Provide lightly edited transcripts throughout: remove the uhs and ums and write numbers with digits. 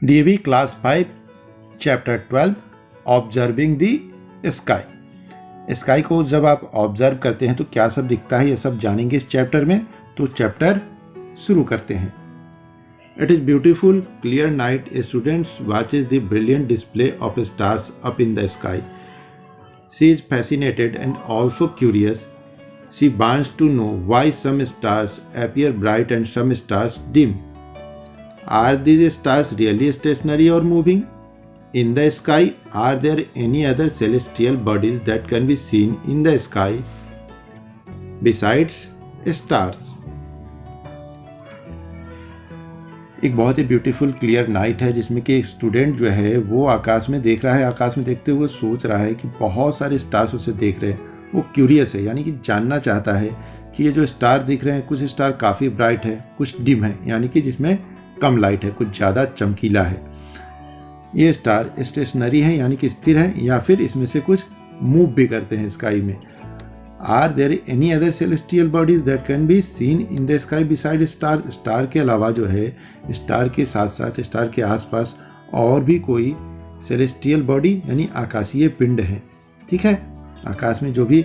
DAV class 5 chapter 12 observing the sky. Sky को जब आप ऑब्जर्व करते हैं तो क्या सब दिखता है, ये सब जानेंगे इस चैप्टर में। तो चैप्टर शुरू करते हैं। It is beautiful clear night, students watches the brilliant display of stars up in the sky. She is fascinated and also curious. She wants to know why some stars appear bright and some stars dim. Are these stars really stationary or moving? In the sky, are there any other celestial bodies that can be seen in the sky besides stars? एक बहुत ही beautiful clear night है जिसमें कि एक student जो है वो आकाश में देख रहा है। आकाश में देखते हुए सोच रहा है कि बहुत सारे स्टार्स उसे देख रहे हैं। वो क्यूरियस है, यानी कि जानना चाहता है कि ये जो स्टार दिख रहे हैं, कुछ स्टार काफ़ी ब्राइट है, कुछ डिम है, यानी कि जिसमें कम लाइट है, कुछ ज़्यादा चमकीला है। ये स्टार स्टेशनरी है यानी कि स्थिर है, या फिर इसमें से कुछ मूव भी करते हैं स्काई में। Are there any other celestial bodies that can be seen in the sky beside star? Star के अलावा जो है, स्टार के साथ साथ स्टार के आसपास और भी कोई सेलेस्टियल बॉडी यानी आकाशीय पिंड है। ठीक है, आकाश में जो भी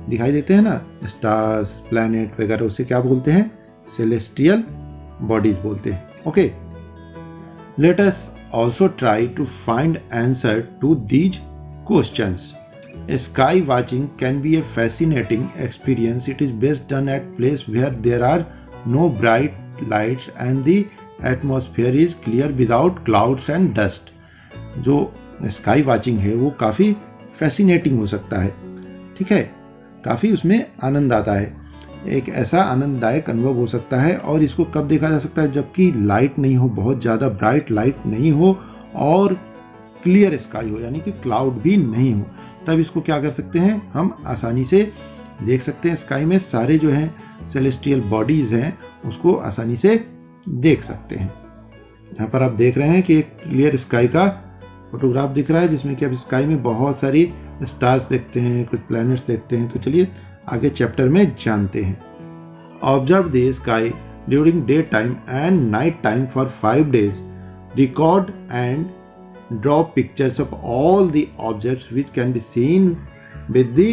दिखाई देते हैं ना, स्टार्स, प्लैनेट वगैरह, उसे क्या बोलते हैं? सेलेस्टियल बॉडीज बोलते हैं। Okay, let us also try to find answer to these questions. Sky watching can be a fascinating experience. It is best done at place where there are no bright lights and the atmosphere is clear without clouds and dust. जो sky watching है वो काफ़ी fascinating हो सकता है। ठीक है, काफ़ी उसमें आनंद आता है, एक ऐसा आनंददायक अनुभव हो सकता है। और इसको कब देखा जा सकता है? जबकि लाइट नहीं हो, बहुत ज़्यादा ब्राइट लाइट नहीं हो और क्लियर स्काई हो, यानी कि क्लाउड भी नहीं हो। तब इसको क्या कर सकते हैं? हम आसानी से देख सकते हैं। स्काई में सारे जो हैं सेलेस्टियल बॉडीज़ हैं उसको आसानी से देख सकते हैं। यहाँ पर आप देख रहे हैं कि एक क्लियर स्काई का फोटोग्राफ दिख रहा है जिसमें कि अब स्काई में बहुत सारी स्टार्स देखते हैं, कुछ प्लैनेट्स देखते हैं। तो चलिए आगे चैप्टर में जानते हैं। Observe the sky during day time and night time for 5 days. Record and draw pictures of all the objects which can be seen with the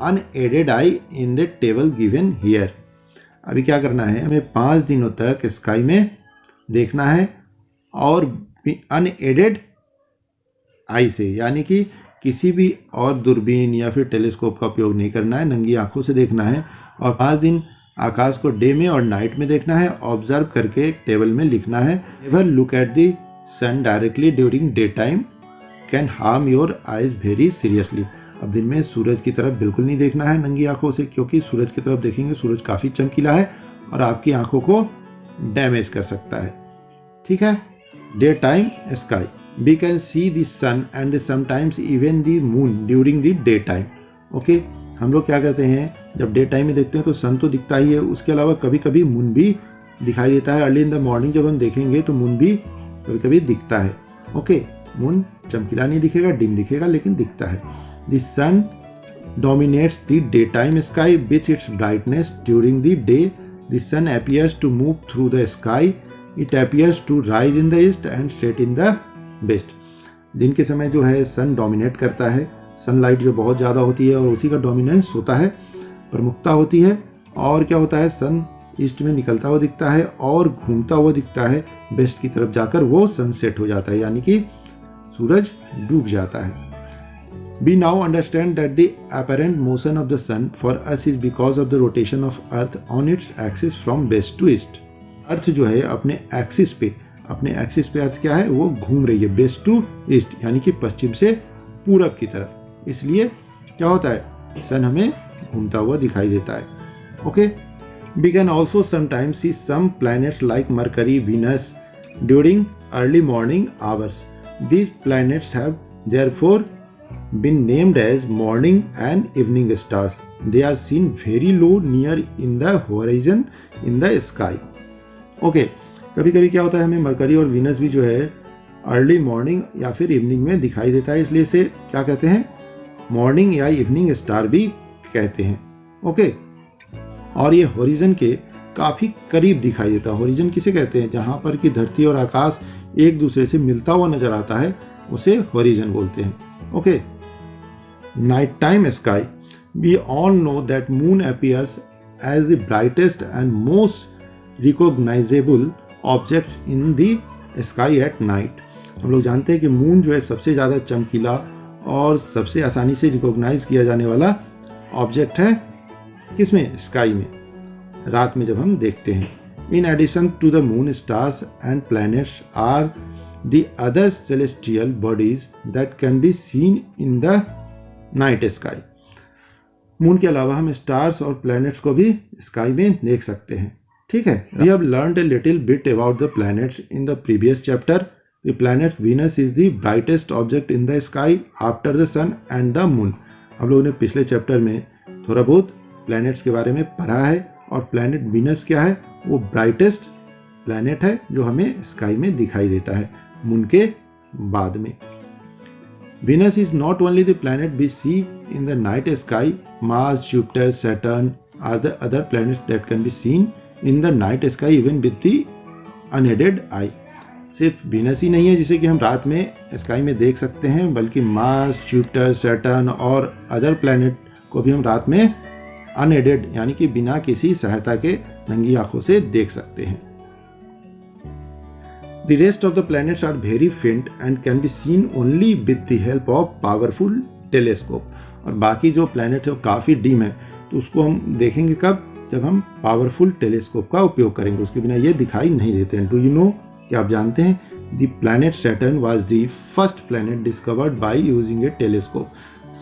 unaided I in the table given here. अभी क्या करना है? हमें 5 दिनों तक sky में देखना है और अनएडेड आई से, यानी कि किसी भी और दूरबीन या फिर टेलीस्कोप का उपयोग नहीं करना है, नंगी आंखों से देखना है। और 5 दिन आकाश को डे में और नाइट में देखना है, ऑब्जर्व करके टेबल में लिखना है। Never look at the sun directly during day time can harm your eyes very seriously. अब दिन में सूरज की तरफ बिल्कुल नहीं देखना है नंगी आंखों से, क्योंकि सूरज की तरफ देखेंगे, सूरज काफ़ी चमकीला है और आपकी आंखों को डैमेज कर सकता है। ठीक है, day time sky. We can see the sun and sometimes even the moon during the daytime. Okay, हम लोग क्या करते हैं? जब डे टाइम में देखते हैं तो सन तो दिखता ही है, उसके अलावा कभी कभी मून भी दिखाई देता है। अर्ली इन द मॉर्निंग जब हम देखेंगे तो मून भी कभी कभी दिखता है। ओके, मून चमकीला नहीं दिखेगा, डिम दिखेगा, लेकिन दिखता है। The sun dominates the daytime sky with its brightness. During the day, the sun appears to move through the sky. It appears to rise in the east and set in the best. दिन के समय जो है सन dominate करता है, sunlight जो बहुत ज़्यादा होती है और उसी का डोमिनेंस होता है, प्रमुखता होती है। और क्या होता है? सन ईस्ट में निकलता हुआ दिखता है और घूमता हुआ दिखता है वेस्ट की तरफ जाकर, वो सनसेट हो जाता है, यानी कि सूरज डूब जाता है। We now understand that the apparent motion of the sun for us is because of the rotation of earth on its axis from west to east. अर्थ जो है अपने एक्सिस पे अर्थ क्या है? वो घूम रही है वेस्ट टू ईस्ट, यानी कि पश्चिम से पूरब की तरफ। इसलिए क्या होता है? सन हमें घूमता हुआ दिखाई देता है। Okay, we can also sometimes see some planets like Mercury, Venus during early morning hours. These planets have therefore been named as morning and evening stars. They are seen very low near in the horizon in the sky. Okay, कभी कभी क्या होता है? हमें mercury और Venus भी जो है अर्ली मॉर्निंग या फिर इवनिंग में दिखाई देता है, इसलिए इसे क्या कहते हैं? मॉर्निंग या इवनिंग स्टार भी कहते हैं। ओके, और ये होरिजन के काफ़ी करीब दिखाई देता है। होरिजन किसे कहते हैं? जहाँ पर कि धरती और आकाश एक दूसरे से मिलता हुआ नजर आता है उसे होरिजन बोलते हैं। Okay, night time sky, we all know that moon appears as the brightest and most recognisable object in the sky at night. हम लोग जानते हैं कि मून जो है सबसे ज़्यादा चमकीला और सबसे आसानी से रिकॉग्नाइज किया जाने वाला ऑब्जेक्ट है किसमें? स्काई में, रात में जब हम देखते हैं। In addition to the moon, stars and planets are the other celestial bodies that can be seen in the night sky. Moon के अलावा हम स्टार्स और प्लैनेट्स को भी स्काई में देख सकते हैं। ठीक है, we have learned a little bit about the planets in the previous chapter. The planet Venus is the brightest object in the sky after the sun and the moon. हम लोगों ने पिछले चैप्टर में थोड़ा बहुत प्लैनेट्स के बारे में पढ़ा है, और प्लैनेट वीनस क्या है? वो ब्राइटेस्ट प्लैनेट है जो हमें स्काई में दिखाई देता है मून के बाद में। Venus is not only the planet we see in the night sky. Mars, Jupiter, Saturn are the other planets that can be seen in the night sky even with the unaided eye. सिर्फ Venus ही नहीं है जिसे कि हम रात में sky में देख सकते हैं, बल्कि मार्स, जुपिटर, सैटर्न और अदर प्लैनेट को भी हम रात में अनएडेड यानी कि बिना किसी सहायता के नंगी आंखों से देख सकते हैं। The rest of the planets are very faint and can be seen only with the help of powerful telescope. और बाकी जो प्लैनेट है वो काफ़ी डिम है, तो उसको हम देखेंगे कब? जब हम पावरफुल टेलीस्कोप का उपयोग करेंगे, उसके बिना ये दिखाई नहीं देते हैं। डू यू नो, क्या आप जानते हैं? The planet Saturn was the first planet discovered by using A telescope.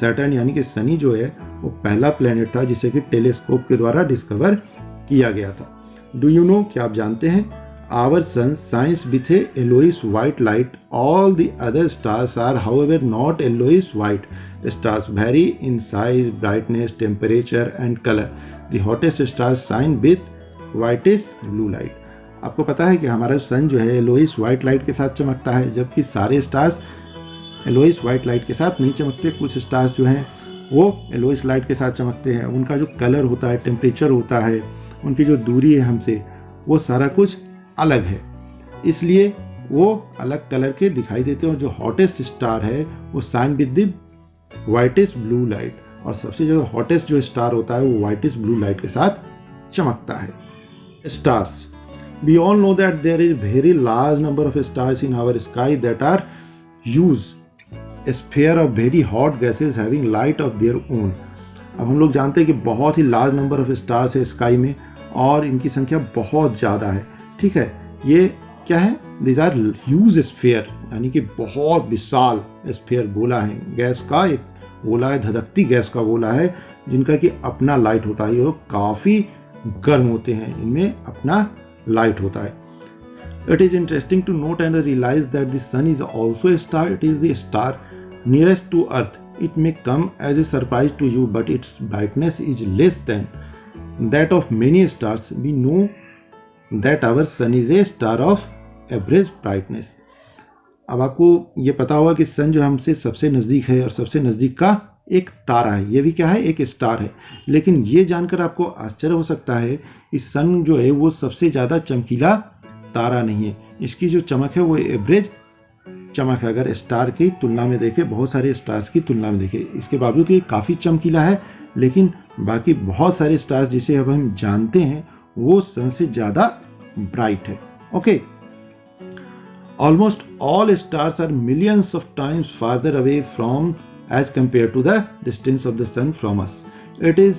Saturn यानी कि शनि जो है वो पहला प्लैनेट था जिसे कि टेलीस्कोप के द्वारा डिस्कवर किया गया था। डू यू नो, क्या आप जानते हैं? Our sun shines with a yellowish white light. All the other stars are, however, not yellowish white. The stars vary in size, brightness, temperature, and color. The hottest stars shine with whitish blue light. आपको पता है कि हमारा सन जो है yellowish white light के साथ चमकता है, जबकि सारे स्टार्स yellowish white light के साथ नहीं चमकते। कुछ स्टार्स जो हैं वो yellowish light के साथ चमकते हैं। उनका जो कलर होता है, टेम्परेचर होता है, उनकी जो दूरी है हमसे, वो सारा कुछ अलग है, इसलिए वो अलग कलर के दिखाई देते हैं। और जो हॉटेस्ट स्टार है वो shine with the whitish blue light, और सबसे जो हॉटेस्ट जो स्टार होता है वो वाइटिश ब्लू लाइट के साथ चमकता है। Stars, we all know that there is very large number of stars in our sky that are use a sphere of very hot gases having light of their own. अब हम लोग जानते हैं कि बहुत ही लार्ज नंबर ऑफ स्टार्स है sky में, और इनकी संख्या बहुत ज़्यादा है। ठीक है, ये क्या है? दिस आर ह्यूज स्फीयर, यानी कि बहुत विशाल स्फीयर गोला है, गैस का एक गोला है, धधकती गैस का गोला है, जिनका कि अपना लाइट होता है। ये काफ़ी गर्म होते हैं, इनमें अपना लाइट होता है। It is interesting to note and realise that the sun is also a star. It is the star nearest to Earth. It may come as a surprise to you, but its brightness is less than that of many stars. We know that our sun is a star of average brightness. अब आपको ये पता होगा कि सन जो हमसे सबसे नज़दीक है और सबसे नज़दीक का एक तारा है, ये भी क्या है? एक स्टार है। लेकिन ये जानकर आपको आश्चर्य हो सकता है कि सन जो है वो सबसे ज़्यादा चमकीला तारा नहीं है। इसकी जो चमक है वो एवरेज चमक है। अगर स्टार की तुलना में देखें, बहुत सारे स्टार्स की तुलना में देखें, इसके बावजूद ये काफ़ी चमकीला है, लेकिन बाकी बहुत सारे स्टार्स जिसे अब हम जानते हैं वो सन से ज़्यादा ब्राइट है। Okay, almost all stars are millions of times farther away from as compare to the distance of the sun from us. It is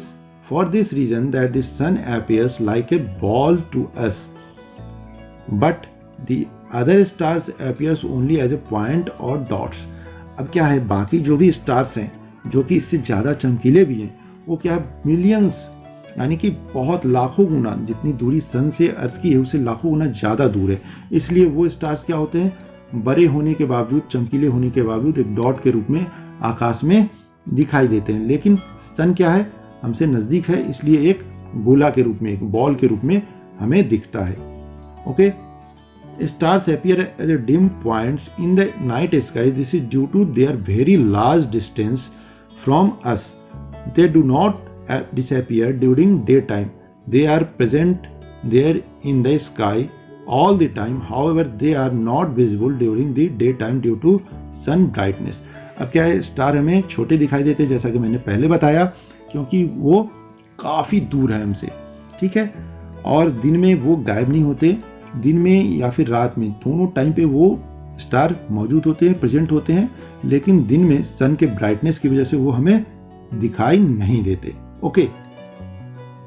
for this reason that the sun appears like a ball to us, but the other stars appears only as a point or dots. अब क्या है, बाकी जो भी stars हैं जो कि इससे ज़्यादा चमकीले भी हैं, वो क्या है, मिलियंस यानी कि बहुत लाखों गुना, जितनी दूरी सन से अर्थ की है उससे लाखों गुना ज़्यादा दूर है। इसलिए वो स्टार्स क्या होते हैं, बड़े होने के बावजूद, चमकीले होने के बावजूद एक डॉट के रूप में आकाश में दिखाई देते हैं। लेकिन सन क्या है, हमसे नज़दीक है, इसलिए एक गोला के रूप में, एक बॉल के रूप में हमें दिखता है। Okay, stars appear as a dim points in the night sky. This is due to their very large distance from us. They do not disappear during daytime. They are present there in the sky all the time, however they are not visible during the daytime due to sun brightness. अब क्या है, star हमें छोटे दिखाई देते हैं जैसा कि मैंने पहले बताया, क्योंकि वो काफ़ी दूर है हमसे, ठीक है, और दिन में वो गायब नहीं होते, दिन में या फिर रात में दोनों टाइम पे वो स्टार मौजूद होते हैं, प्रेजेंट होते हैं, लेकिन दिन में सन के ब्राइटनेस की वजह से वो हमें दिखाई नहीं देते. Okay,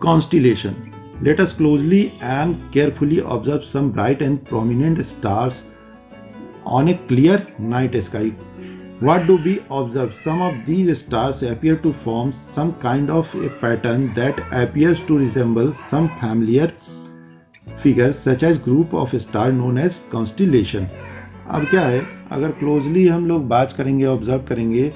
constellation. Let us closely and carefully observe some bright and prominent stars on a clear night sky. What do we observe? Some of these stars appear to form some kind of a pattern that appears to resemble some familiar figures such as group of stars known as constellation. अब क्या है, अगर closely हम लोग बात करेंगे, observe करेंगे,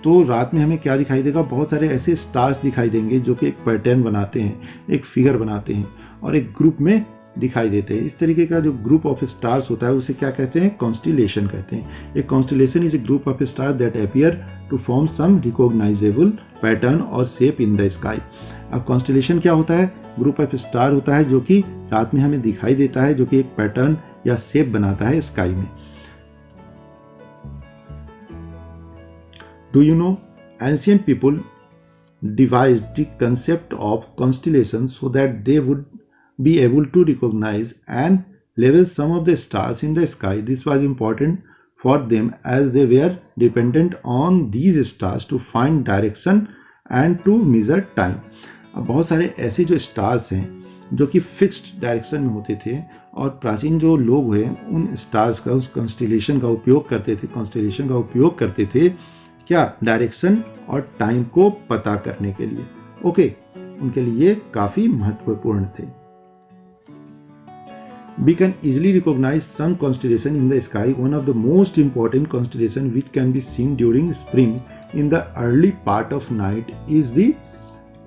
तो रात में हमें क्या दिखाई देगा, बहुत सारे ऐसे स्टार्स दिखाई देंगे जो कि एक पैटर्न बनाते हैं, एक फिगर बनाते हैं और एक ग्रुप में दिखाई देते हैं. इस तरीके का जो ग्रुप ऑफ स्टार्स होता है उसे क्या कहते हैं, कॉन्स्टिलेशन कहते हैं. एक constellation is a group of star that appear to form some recognisable pattern or shape in the sky. अब कॉन्स्टिलेशन क्या होता है, ग्रुप ऑफ स्टार होता है जो कि रात में हमें दिखाई देता है, जो कि एक पैटर्न या शेप बनाता है स्काई में. Do you know, ancient people devised the concept of constellations so that they would be able to recognize and label some of the stars in the sky. This was important for them as they were dependent on these stars to find direction and to measure time. अब बहुत सारे ऐसे जो stars हैं जो कि fixed direction में होते थे, और प्राचीन जो लोग हुए उन स्टार्स का, उस कॉन्स्टिलेशन का उपयोग करते थे, कॉन्स्टिलेशन का उपयोग करते थे क्या, डायरेक्शन और टाइम को पता करने के लिए. ओके, उनके लिए काफी महत्वपूर्ण थे. We can easily recognize some constellation in the sky. One of the most important constellation which can be seen during spring in the early part of night is the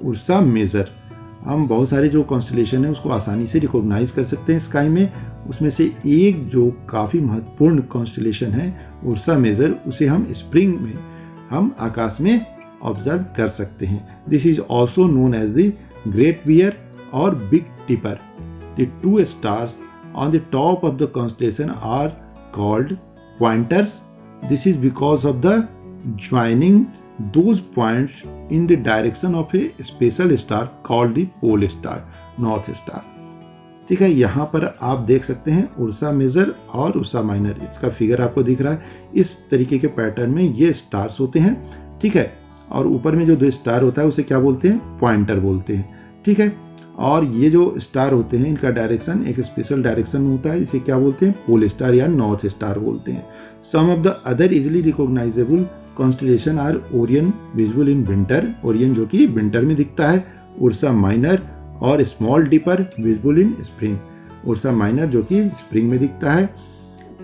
Ursa Major. हम बहुत सारे जो constellation है उसको आसानी से recognise कर सकते हैं स्काई में. उसमें से एक जो काफी महत्वपूर्ण कॉन्स्टिलेशन है उर्सा मेजर, उसे हम स्प्रिंग में हम आकाश में ऑब्जर्व कर सकते हैं. This is also known as the great bear और big dipper. The two stars on the top of the constellation are called pointers. This is because of the joining those points in the direction of a special star called the pole star, north star. ठीक है, यहाँ पर आप देख सकते हैं Ursa Major और Ursa Minor, इसका फिगर आपको दिख रहा है. इस तरीके के पैटर्न में ये स्टार्स होते हैं, ठीक है, और ऊपर में जो दो स्टार होता है उसे क्या बोलते हैं, पॉइंटर बोलते हैं, ठीक है. और ये जो स्टार होते हैं इनका डायरेक्शन एक स्पेशल डायरेक्शन में होता है, इसे क्या बोलते हैं, पोल स्टार या नॉर्थ स्टार बोलते हैं. Some of the other easily recognizable constellation are Orion visible in winter, Orion जो कि विंटर में दिखता है, उर्सा माइनर और small dipper visible in spring, Ursa Minor जो कि स्प्रिंग में दिखता है,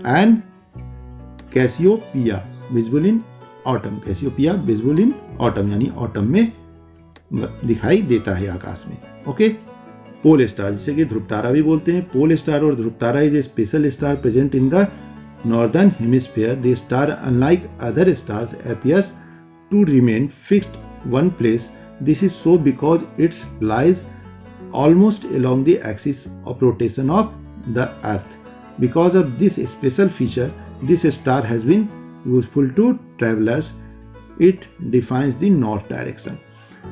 and Cassiopeia visible in autumn, Cassiopeia visible in autumn यानी ऑटम में दिखाई देता है आकाश में. ओके, पोल स्टार जिसे कि ध्रुव तारा भी बोलते हैं. पोल स्टार और ध्रुव तारा is a special star present in the northern hemisphere. The star unlike other stars appears to remain fixed one place. This is so because it lies almost along the axis of rotation of the earth. Because of this special feature, this star has been useful to travelers. It defines the north direction.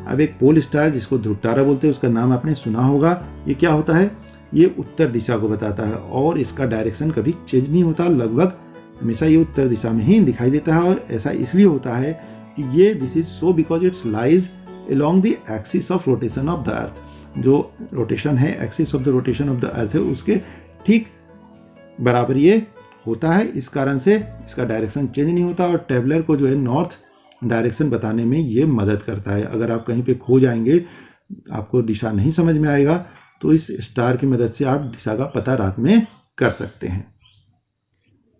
अब एक pole star जिसको ध्रुव तारा बोलते हैं उसका नाम आपने सुना होगा. ये क्या होता है, ये उत्तर दिशा को बताता है और इसका डायरेक्शन कभी चेंज नहीं होता, लगभग हमेशा ये उत्तर दिशा में ही दिखाई देता है. और ऐसा इसलिए होता है कि ये this is so because it's lies along the axis of rotation of the अर्थ. जो रोटेशन है, axis of the rotation of the अर्थ है, उसके ठीक बराबर ये होता है. इस कारण से इसका डायरेक्शन चेंज नहीं होता और ट्रैवलर को जो है नॉर्थ डायरेक्शन बताने में ये मदद करता है. अगर आप कहीं पे खो जाएंगे, आपको दिशा नहीं समझ में आएगा, तो इस स्टार की मदद से आप दिशा का पता रात में कर सकते हैं.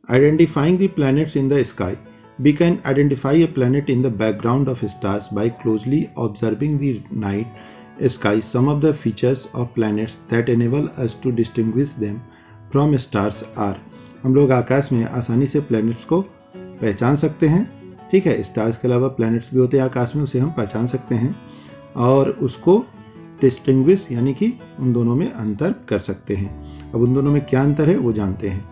Identifying the planets in the sky. We can identify a planet in the background of stars by closely observing the night sky. Some of the features of planets that enable us to distinguish them from stars are. हम लोग आकाश में आसानी से planets को पहचान सकते हैं, ठीक है. स्टार्स के अलावा प्लैनेट्स भी होते हैं आकाश में, उसे हम पहचान सकते हैं और उसको डिस्टिंग्विश यानी कि उन दोनों में अंतर कर सकते हैं। अब उन दोनों में क्या अंतर है वो जानते हैं।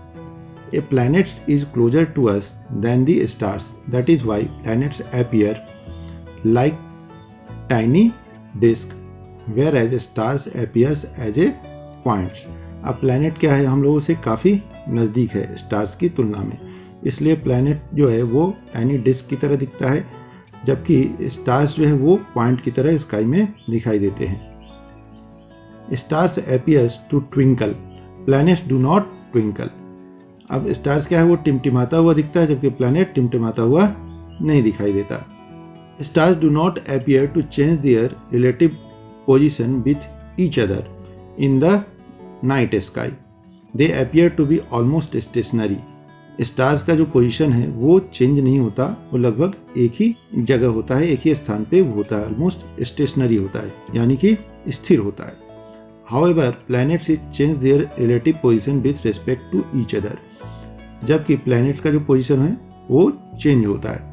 A planet is closer to us than the stars, that is why planets appear like tiny disc whereas stars appears as a points. अब प्लैनेट क्या है, हम लोगों से काफ़ी नज़दीक है स्टार्स की तुलना में, इसलिए प्लैनेट जो है वो टाइनी डिस्क की तरह दिखता है, जबकि स्टार्स जो है वो पॉइंट की तरह स्काई में दिखाई देते हैं। Stars appears to twinkle, planets do not twinkle. अब स्टार्स क्या है, वो टिमटिमाता हुआ दिखता है, जबकि प्लैनेट टिमटिमाता हुआ नहीं दिखाई देता। Stars do not appear to change their relative position with each other in the night sky, they appear to be almost stationary. Stars का जो पोजीशन है वो चेंज नहीं होता, वो लगभग एक ही जगह होता है, एक ही स्थान पे होता है, ऑलमोस्ट स्टेशनरी होता है यानी कि स्थिर होता है। However planets is change their relative position with respect to each other, जबकि प्लैनेट्स का जो पोजीशन है वो चेंज होता है।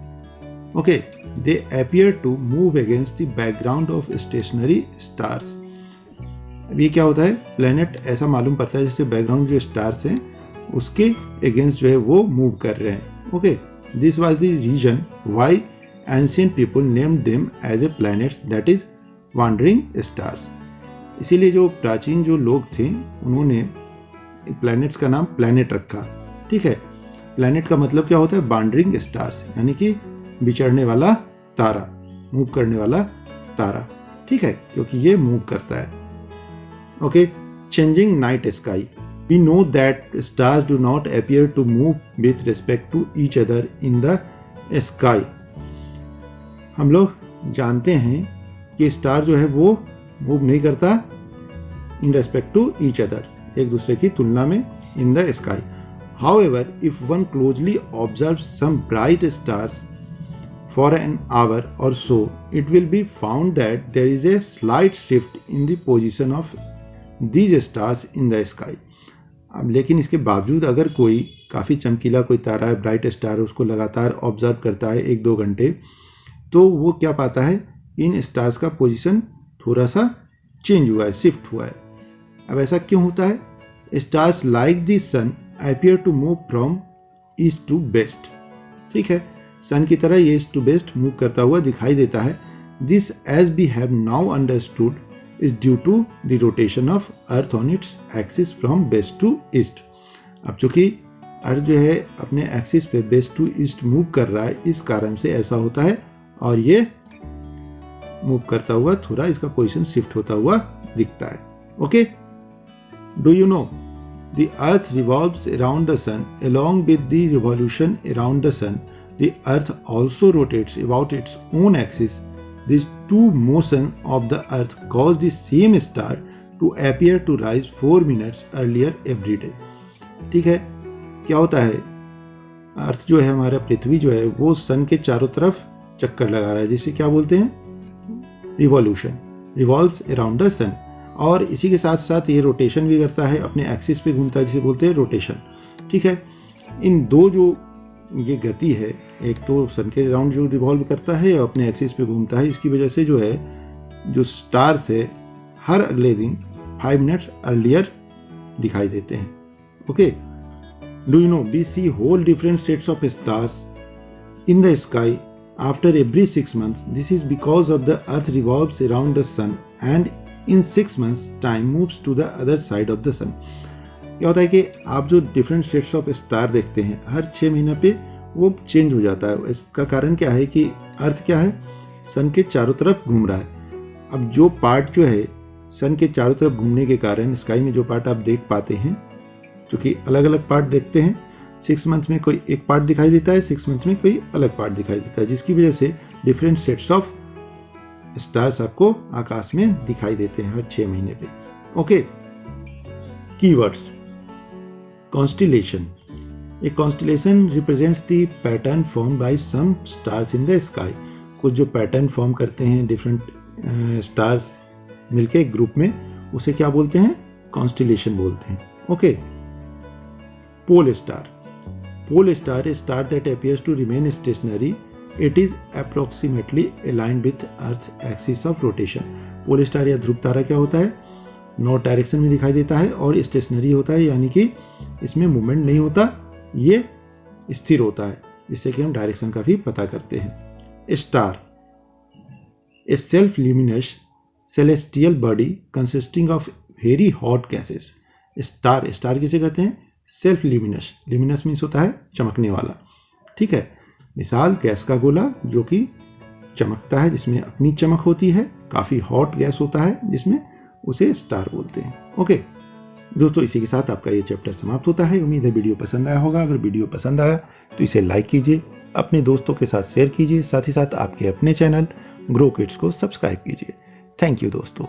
Okay, they appear to move against the background of stationary stars. अब ये क्या होता है, प्लैनेट ऐसा मालूम पड़ता है जैसे बैकग्राउंड जो स्टार्स हैं उसके अगेंस्ट जो है वो मूव कर रहे हैं। Okay, this was the reason why ancient people named them as a planets, that is wandering stars. इसीलिए जो प्राचीन जो लोग थे उन्होंने प्लैनेट्स का नाम प्लैनेट रखा। ठीक है, प्लैनेट का मतलब क्या होता है, वांडरिंग स्टार्स यानी कि विचरने वाला तारा, मूव करने वाला तारा। ठीक है, क्योंकि ये मूव करता है। Okay, changing night sky, we know that stars do not appear to move with respect to each other in the sky। हम लोग जानते हैं कि स्टार जो है वो मूव नहीं करता in respect to each other, एक दूसरे की तुलना में in the sky। However, if one closely observes some bright stars for an hour or so, it will be found that there is a slight shift in the position of these stars in the sky। अब लेकिन इसके बावजूद अगर कोई काफ़ी चमकीला कोई तारा है, ब्राइट स्टार है, उसको लगातार ऑब्जर्व करता है 1-2 घंटे, तो वो क्या पाता है, इन स्टार्स का पोजीशन थोड़ा सा चेंज हुआ है, शिफ्ट हुआ है। अब ऐसा क्यों होता है, stars like the sun appear to move from east to west. ठीक है, सन की तरह ये ईस्ट टू वेस्ट मूव करता हुआ दिखाई देता है। This as we have now understood is due to the rotation of Earth on its axis from west to east। अब चूंकि अर्थ जो है अपने एक्सिस पे वेस्ट टू ईस्ट मूव कर रहा है, इस कारण से ऐसा होता है और ये मूव करता हुआ थोड़ा इसका पोजीशन शिफ्ट होता हुआ दिखता है। Okay, do you know the earth revolves around the sun along with the revolution around the sun, the earth also rotates about its own axis। These two motions of the earth cause the same star to appear to rise 4 minutes earlier every day। ठीक है, क्या होता है, अर्थ जो है हमारा पृथ्वी जो है वो सन के चारों तरफ चक्कर लगा रहा है, जिसे क्या बोलते हैं, रिवॉल्यूशन, रिवॉल्व्स अराउंड द सन। और इसी के साथ साथ ये रोटेशन भी करता है, अपने एक्सिस पे घूमता है, जिसे बोलते हैं रोटेशन। ठीक है, इन दो जो ये गति है, एक तो सन के अराउंड जो रिवॉल्व करता है और अपने एक्सिस पे घूमता है, इसकी वजह से जो है जो स्टार्स है हर अगले दिन 5 मिनट्स अर्लियर दिखाई देते हैं। Okay, do you know we see whole different sets of stars in the sky after every 6 months। This is because of the earth revolves around the sun and in 6 months time moves to the other side of the sun. क्या होता है कि आप जो different sets of star देखते हैं हर 6 महीने पे वो चेंज हो जाता है। इसका कारण क्या है कि अर्थ क्या है, सन के चारों तरफ घूम रहा है। अब जो पार्ट जो है सन के चारों तरफ घूमने के कारण स्काई में जो पार्ट आप देख पाते हैं, क्योंकि अलग अलग पार्ट देखते हैं, 6 months में कोई एक पार्ट दिखाई देता है, 6 months में कोई अलग पार्ट दिखाई देता है, जिसकी वजह से डिफरेंट सेट्स ऑफ स्टार्स आपको आकाश में दिखाई देते हैं हर 6 महीने पे। Okay, keywords, constellation। A constellation represents the pattern formed by some stars in the sky। कुछ जो पैटर्न फॉर्म करते हैं डिफरेंट स्टार्स मिलके एक ग्रुप में, उसे क्या बोलते हैं, कॉन्स्टिलेशन बोलते हैं। Okay, pole star, pole star a star that appears to remain stationary। It is approximately aligned with Earth's axis of rotation। Pole star या ध्रुव तारा क्या होता है, नॉर्थ डायरेक्शन में दिखाई देता है और स्टेशनरी होता है, यानी कि इसमें मूवमेंट नहीं होता, ये स्थिर होता है, जिससे कि हम डायरेक्शन का भी पता करते हैं। Star, A self luminous celestial body consisting of very hot gases. Star, star किसे कहते हैं, सेल्फ ल्यूमिनस, ल्यूमिनस मीन्स होता है चमकने वाला, ठीक है, मिसाल गैस का गोला जो कि चमकता है, जिसमें अपनी चमक होती है, काफ़ी हॉट गैस होता है जिसमें, उसे स्टार बोलते हैं। ओके दोस्तों, इसी के साथ आपका ये चैप्टर समाप्त होता है। उम्मीद है वीडियो पसंद आया होगा। अगर वीडियो पसंद आया तो इसे लाइक कीजिए, अपने दोस्तों के साथ शेयर कीजिए, साथ ही साथ आपके अपने चैनल ग्रो किड्स को सब्सक्राइब कीजिए। थैंक यू दोस्तों।